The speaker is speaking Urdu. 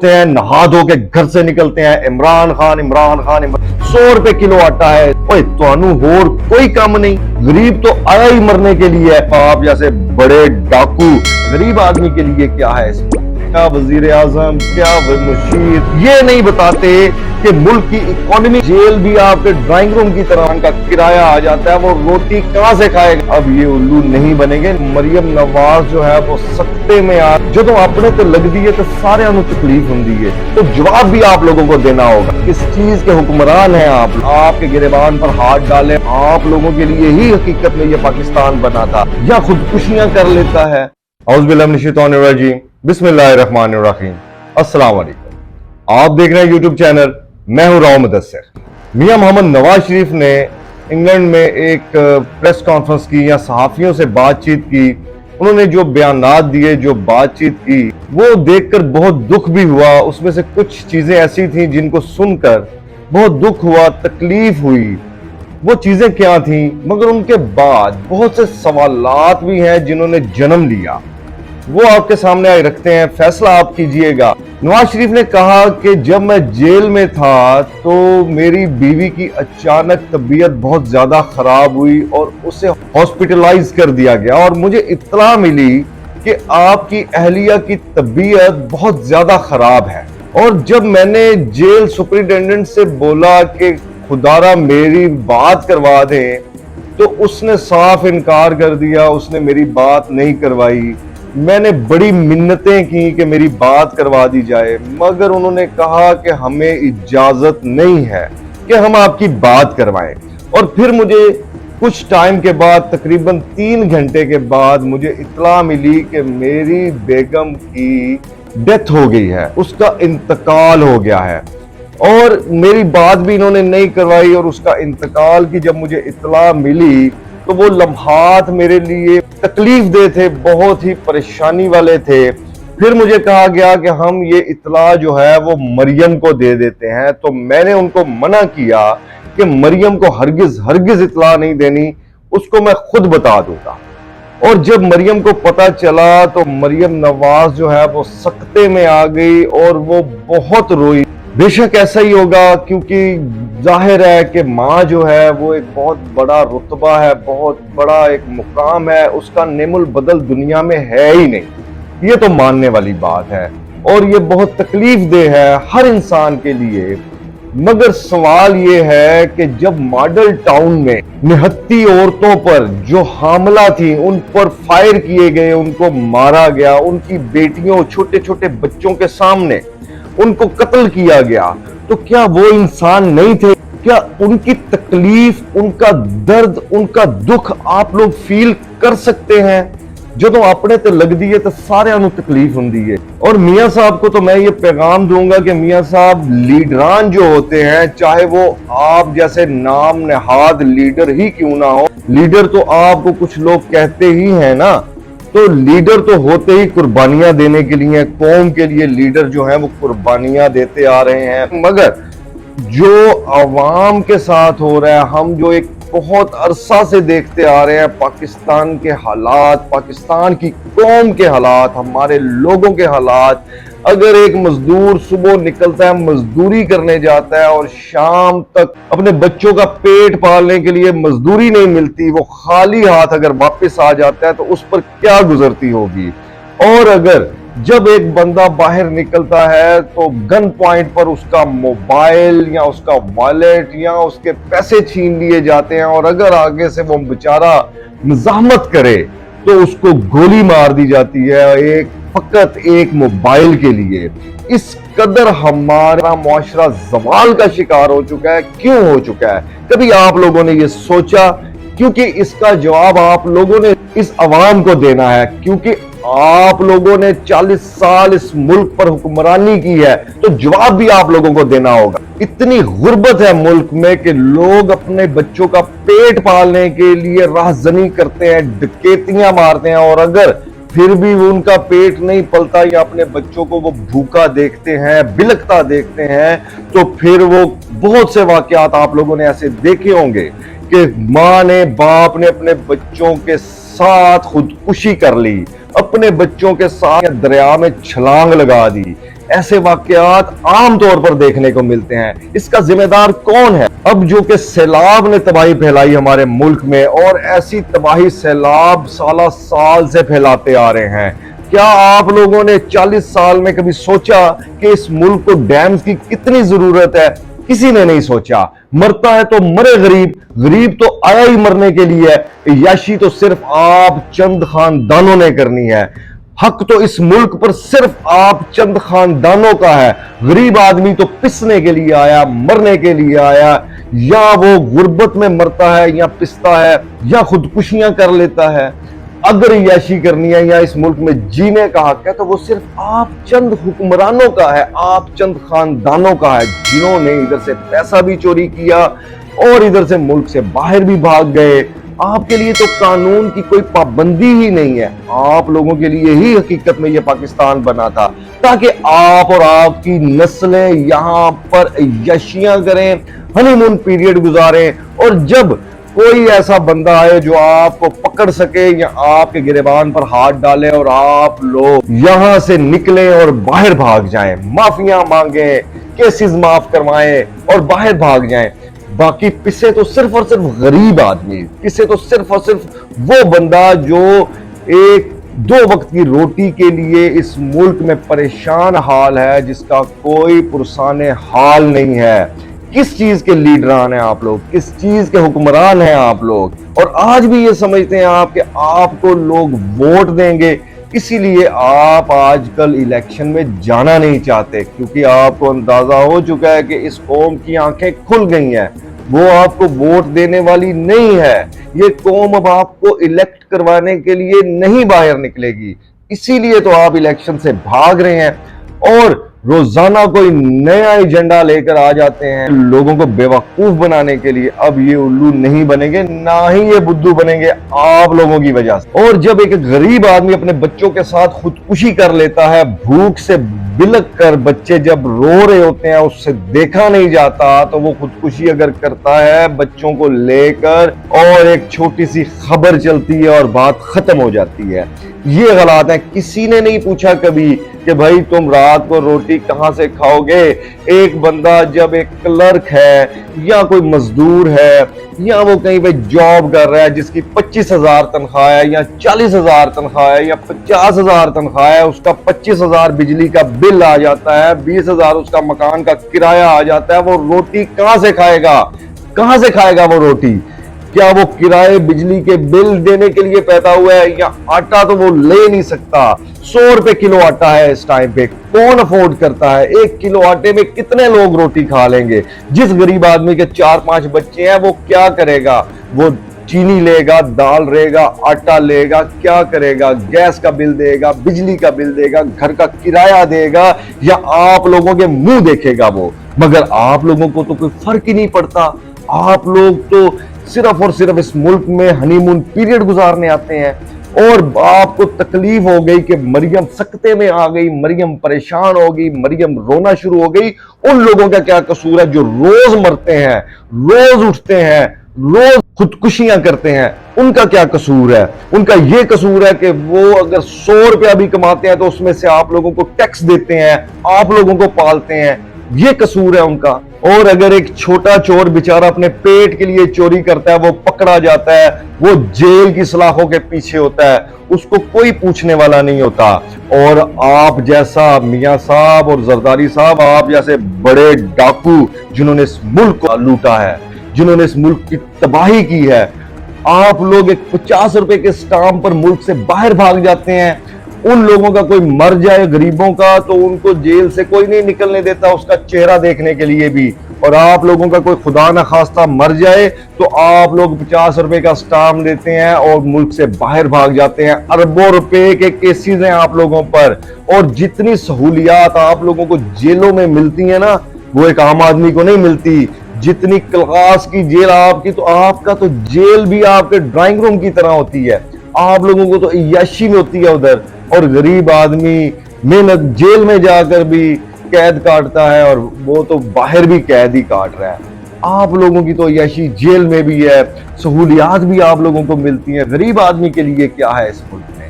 ہیں, نہا دھو کے گھر سے نکلتے ہیں, عمران خان 100 روپے کلو آٹا ہے. تانوں ہور کوئی کام نہیں, غریب تو آیا ہی مرنے کے لیے ہے. آپ جیسے بڑے ڈاکو غریب آدمی کے لیے کیا ہے اس میں؟ کیا وزیر اعظم, کیا مشیر, یہ نہیں بتاتے کہ ملک کی اکانومی, جیل بھی آپ کے ڈرائنگ روم کی طرح کا کرایہ آ جاتا ہے, وہ روٹی کہاں سے کھائے گا؟ اب یہ الو نہیں بنیں گے. مریم نواز جو ہے وہ سکتے میں جدو اپنے تے لگ دی ہے تو سارے انہوں تکلیف ہوں ہے, تو جواب بھی آپ لوگوں کو دینا ہوگا. کس چیز کے حکمران ہیں آپ کے گریبان پر ہاتھ ڈالیں. آپ لوگوں کے لیے ہی حقیقت میں یہ پاکستان بنا تھا, یا خودکشیاں کر لیتا ہے. اعوذ باللہ من الشیطان الرجیم, بسم اللہ الرحمن الرحیم. السلام علیکم, آپ دیکھ رہے ہیں یوٹیوب چینل, میں ہوں راؤ مدثر. میاں محمد نواز شریف نے انگلینڈ میں ایک پریس کانفرنس کی یا صحافیوں سے بات چیت کی. انہوں نے جو بیانات دیے, جو بات چیت کی, وہ دیکھ کر بہت دکھ بھی ہوا. اس میں سے کچھ چیزیں ایسی تھیں جن کو سن کر بہت دکھ ہوا, تکلیف ہوئی. وہ چیزیں کیا تھیں؟ مگر ان کے بعد بہت سے سوالات بھی ہیں جنہوں نے جنم لیا, وہ آپ کے سامنے آئے رکھتے ہیں, فیصلہ آپ کیجئے گا. نواز شریف نے کہا کہ جب میں جیل میں تھا تو میری بیوی کی اچانک طبیعت بہت زیادہ خراب ہوئی اور اسے ہاسپٹلائز کر دیا گیا, اور مجھے اطلاع ملی کہ آپ کی اہلیہ کی طبیعت بہت زیادہ خراب ہے. اور جب میں نے جیل سپرنٹینڈنٹ سے بولا کہ خدارا میری بات کروا دیں, تو اس نے صاف انکار کر دیا, اس نے میری بات نہیں کروائی. میں نے بڑی منتیں کی کہ میری بات کروا دی جائے, مگر انہوں نے کہا کہ ہمیں اجازت نہیں ہے کہ ہم آپ کی بات کروائیں. اور پھر مجھے کچھ ٹائم کے بعد, تقریباً 3 گھنٹے کے بعد, مجھے اطلاع ملی کہ میری بیگم کی ڈیتھ ہو گئی ہے, اس کا انتقال ہو گیا ہے. اور میری بات بھی انہوں نے نہیں کروائی, اور اس کا انتقال کی جب مجھے اطلاع ملی تو وہ لمحات میرے لیے تکلیف دہ تھے, بہت ہی پریشانی والے تھے. پھر مجھے کہا گیا کہ ہم یہ اطلاع جو ہے وہ مریم کو دے دیتے ہیں, تو میں نے ان کو منع کیا کہ مریم کو ہرگز اطلاع نہیں دینی, اس کو میں خود بتا دوں گا. اور جب مریم کو پتا چلا تو مریم نواز جو ہے وہ سکتے میں آ گئی اور وہ بہت روئی. بے شک ایسا ہی ہوگا, کیونکہ ظاہر ہے کہ ماں جو ہے وہ ایک بہت بڑا رتبہ ہے, بہت بڑا ایک مقام ہے, اس کا نعم البدل دنیا میں ہے ہی نہیں, یہ تو ماننے والی بات ہے. اور یہ بہت تکلیف دہ ہے ہر انسان کے لیے. مگر سوال یہ ہے کہ جب ماڈل ٹاؤن میں 69 عورتوں پر جو حاملہ تھیں ان پر فائر کیے گئے, ان کو مارا گیا, ان کی بیٹیوں, چھوٹے چھوٹے بچوں کے سامنے ان کو قتل کیا گیا, تو کیا وہ انسان نہیں تھے؟ کیا ان کی تکلیف, ان کا درد, ان کا دکھ آپ لوگ فیل کر سکتے ہیں؟ جدو اپنے تے لگ دیئے تو سارے انہوں تکلیف ہوں دیئے. اور میاں صاحب کو تو میں یہ پیغام دوں گا کہ میاں صاحب, لیڈران جو ہوتے ہیں, چاہے وہ آپ جیسے نام نہاد لیڈر ہی کیوں نہ ہو, لیڈر تو آپ کو کچھ لوگ کہتے ہی ہیں نا, تو لیڈر تو ہوتے ہی قربانیاں دینے کے لیے, قوم کے لیے لیڈر جو ہیں وہ قربانیاں دیتے آ رہے ہیں. مگر جو عوام کے ساتھ ہو رہا ہے, ہم جو ایک بہت عرصہ سے دیکھتے آ رہے ہیں, پاکستان کے حالات, پاکستان کی قوم کے حالات, ہمارے لوگوں کے حالات. اگر ایک مزدور صبح نکلتا ہے, مزدوری کرنے جاتا ہے, اور شام تک اپنے بچوں کا پیٹ پالنے کے لیے مزدوری نہیں ملتی, وہ خالی ہاتھ اگر واپس آ جاتا ہے تو اس پر کیا گزرتی ہوگی. اور اگر جب ایک بندہ باہر نکلتا ہے تو گن پوائنٹ پر اس کا موبائل یا اس کا والیٹ یا اس کے پیسے چھین لیے جاتے ہیں, اور اگر آگے سے وہ بیچارہ مزاحمت کرے تو اس کو گولی مار دی جاتی ہے, فقط ایک موبائل کے لیے. اس قدر ہمارا معاشرہ زوال کا شکار ہو چکا ہے. کیوں ہو چکا ہے؟ کبھی آپ لوگوں نے یہ سوچا؟ کیونکہ اس کا جواب آپ لوگوں نے اس عوام کو دینا ہے, کیونکہ آپ لوگوں نے 40 سال اس ملک پر حکمرانی کی ہے, تو جواب بھی آپ لوگوں کو دینا ہوگا. اتنی غربت ہے ملک میں کہ لوگ اپنے بچوں کا پیٹ پالنے کے لیے راہزنی کرتے ہیں, ڈکیتیاں مارتے ہیں, اور اگر پھر بھی ان کا پیٹ نہیں پلتا یا اپنے بچوں کو وہ بھوکا دیکھتے ہیں, بلکتا دیکھتے ہیں, تو پھر وہ بہت سے واقعات آپ لوگوں نے ایسے دیکھے ہوں گے کہ ماں نے, باپ نے اپنے بچوں کے ساتھ خودکشی کر لی, اپنے بچوں کے ساتھ دریا میں چھلانگ لگا دی. ایسے واقعات عام طور پر دیکھنے کو ملتے ہیں۔ اس کا ذمہ دار کون ہے؟ اب جو کہ سیلاب نے تباہی پھیلائی ہمارے ملک میں، اور ایسی تباہی سیلاب سالہ سال سے پھیلاتے آ رہے ہیں۔ کیا آپ لوگوں نے 40 سال میں کبھی سوچا کہ اس ملک کو ڈیمز کی کتنی ضرورت ہے؟ کسی نے نہیں سوچا۔ مرتا ہے تو مرے غریب، غریب تو آیا ہی مرنے کے لیے ہے، عیاشی تو صرف آپ چند خاندانوں نے کرنی ہے۔ حق تو اس ملک پر صرف آپ چند خاندانوں کا ہے۔ غریب آدمی تو پسنے کے لیے آیا، مرنے کے لیے آیا، یا وہ غربت میں مرتا ہے یا پستا ہے یا خودکشیاں کر لیتا ہے۔ اگر عیاشی کرنی ہے یا اس ملک میں جینے کا حق ہے تو وہ صرف آپ چند حکمرانوں کا ہے، آپ چند خاندانوں کا ہے، جنہوں نے ادھر سے پیسہ بھی چوری کیا اور ادھر سے ملک سے باہر بھی بھاگ گئے۔ آپ کے لیے تو قانون کی کوئی پابندی ہی نہیں ہے۔ آپ لوگوں کے لیے ہی حقیقت میں یہ پاکستان بنا تھا، تاکہ آپ اور آپ کی نسلیں یہاں پر عیاشیاں کریں، ہنی مون پیریڈ گزاریں، اور جب کوئی ایسا بندہ آئے جو آپ کو پکڑ سکے یا آپ کے گریبان پر ہاتھ ڈالے اور آپ لوگ یہاں سے نکلیں اور باہر بھاگ جائیں، معافیاں مانگیں، کیسز معاف کروائیں اور باہر بھاگ جائیں۔ باقی پسے تو صرف اور صرف غریب آدمی، پسے تو صرف اور صرف وہ بندہ جو ایک 2 وقت کی روٹی کے لیے اس ملک میں پریشان حال ہے، جس کا کوئی پرسان حال نہیں ہے۔ کس چیز کے لیڈران ہیں آپ لوگ؟ کس چیز کے حکمران ہیں آپ لوگ؟ اور آج بھی یہ سمجھتے ہیں آپ کہ آپ کو لوگ ووٹ دیں گے، اسی لیے آپ آج کل الیکشن میں جانا نہیں چاہتے، کیونکہ آپ کو اندازہ ہو چکا ہے کہ اس قوم کی آنکھیں کھل گئی ہیں، وہ آپ کو ووٹ دینے والی نہیں ہے۔ یہ قوم اب آپ کو الیکٹ کروانے کے لیے نہیں باہر نکلے گی، اسی لیے تو آپ الیکشن سے بھاگ رہے ہیں اور روزانہ کوئی نیا ایجنڈا لے کر آ جاتے ہیں لوگوں کو بیوقوف بنانے کے لیے۔ اب یہ الو نہیں بنیں گے، نہ ہی یہ بدھو بنیں گے آپ لوگوں کی وجہ سے۔ اور جب ایک غریب آدمی اپنے بچوں کے ساتھ خودکشی کر لیتا ہے، بھوک سے بلک کر بچے جب رو رہے ہوتے ہیں، اس سے دیکھا نہیں جاتا، تو وہ خودکشی اگر کرتا ہے بچوں کو لے کر اور ایک چھوٹی سی خبر چلتی ہے اور بات ختم ہو جاتی ہے۔ یہ غلط ہے۔ کسی نے نہیں پوچھا کبھی کہ بھائی تم رات کو روٹی کہاں سے کھاؤ گے؟ ایک بندہ جب ایک کلرک ہے یا کوئی مزدور ہے یا وہ کہیں پہ جاب کر رہا ہے جس کی 25,000 تنخواہ ہے یا 40,000 تنخواہ ہے یا 50,000 تنخواہ ہے، اس کا 25,000 بجلی کا بل آ جاتا ہے، 20,000 اس کا مکان کا کرایہ آ جاتا ہے، وہ روٹی کہاں سے کھائے گا؟ کہاں سے کھائے گا وہ روٹی؟ کیا وہ کرائے بجلی کے بل دینے کے لیے پیدا ہوا ہے؟ یا آٹا تو وہ لے نہیں سکتا۔ 100 روپے کلو آٹا ہے اس ٹائم پہ، کون افورڈ کرتا ہے؟ 1 کلو آٹے میں کتنے لوگ روٹی کھا لیں گے؟ جس غریب آدمی کے 4-5 بچے ہیں وہ کیا کرے گا؟ وہ چینی لے گا، دال لے گا، آٹا لے گا، کیا کرے گا؟ گیس کا بل دے گا، بجلی کا بل دے گا، گھر کا کرایہ دے گا، یا آپ لوگوں کے منہ دیکھے گا وہ؟ مگر آپ لوگوں کو تو کوئی فرق ہی نہیں پڑتا۔ آپ لوگ تو صرف اور صرف اس ملک میں ہنی مون پیریڈ گزارنے آتے ہیں، اور آپ کو تکلیف ہو گئی کہ مریم سکتے میں آ گئی، مریم پریشان ہو گئی، مریم رونا شروع ہو گئی۔ ان لوگوں کا کیا قصور ہے جو روز مرتے ہیں، روز اٹھتے ہیں، روز خودکشیاں کرتے ہیں؟ ان کا کیا قصور ہے؟ ان کا یہ قصور ہے کہ وہ اگر 100 روپیہ بھی کماتے ہیں تو اس میں سے آپ لوگوں کو ٹیکس دیتے ہیں، آپ لوگوں کو پالتے ہیں، یہ قصور ہے ان کا۔ اور اگر ایک چھوٹا چور بیچارہ اپنے پیٹ کے لیے چوری کرتا ہے، وہ پکڑا جاتا ہے، وہ جیل کی سلاخوں کے پیچھے ہوتا ہے، اس کو کوئی پوچھنے والا نہیں ہوتا۔ اور آپ جیسا میاں صاحب اور زرداری صاحب، آپ جیسے بڑے ڈاکو جنہوں نے اس ملک کو لوٹا ہے، جنہوں نے اس ملک کی تباہی کی ہے، آپ لوگ ایک 50 روپے کے سٹامپ پر ملک سے باہر بھاگ جاتے ہیں۔ ان لوگوں کا کوئی مر جائے غریبوں کا تو ان کو جیل سے کوئی نہیں نکلنے دیتا اس کا چہرہ دیکھنے کے لیے بھی، اور آپ لوگوں کا کوئی خدا نہ خواستہ مر جائے تو آپ لوگ 50 روپے کا سٹامپ دیتے ہیں اور ملک سے باہر بھاگ جاتے ہیں۔ اربوں روپے کے کیسز ہیں آپ لوگوں پر، اور جتنی سہولیات آپ لوگوں کو جیلوں میں ملتی ہیں نا، وہ ایک عام آدمی کو نہیں ملتی۔ جتنی کلاس کی جیل آپ کی، تو آپ کا تو جیل بھی آپ کے ڈرائنگ روم کی طرح ہوتی ہے، آپ لوگوں کو تو عیاشی میں ہوتی ہے ادھر، اور غریب آدمی محنت جیل میں جا کر بھی قید کاٹتا ہے، اور وہ تو باہر بھی قید ہی کاٹ رہا ہے۔ آپ لوگوں کی تو عیاشی جیل میں بھی ہے، سہولیات بھی آپ لوگوں کو ملتی ہیں، غریب آدمی کے لیے کیا ہے اس ملک میں؟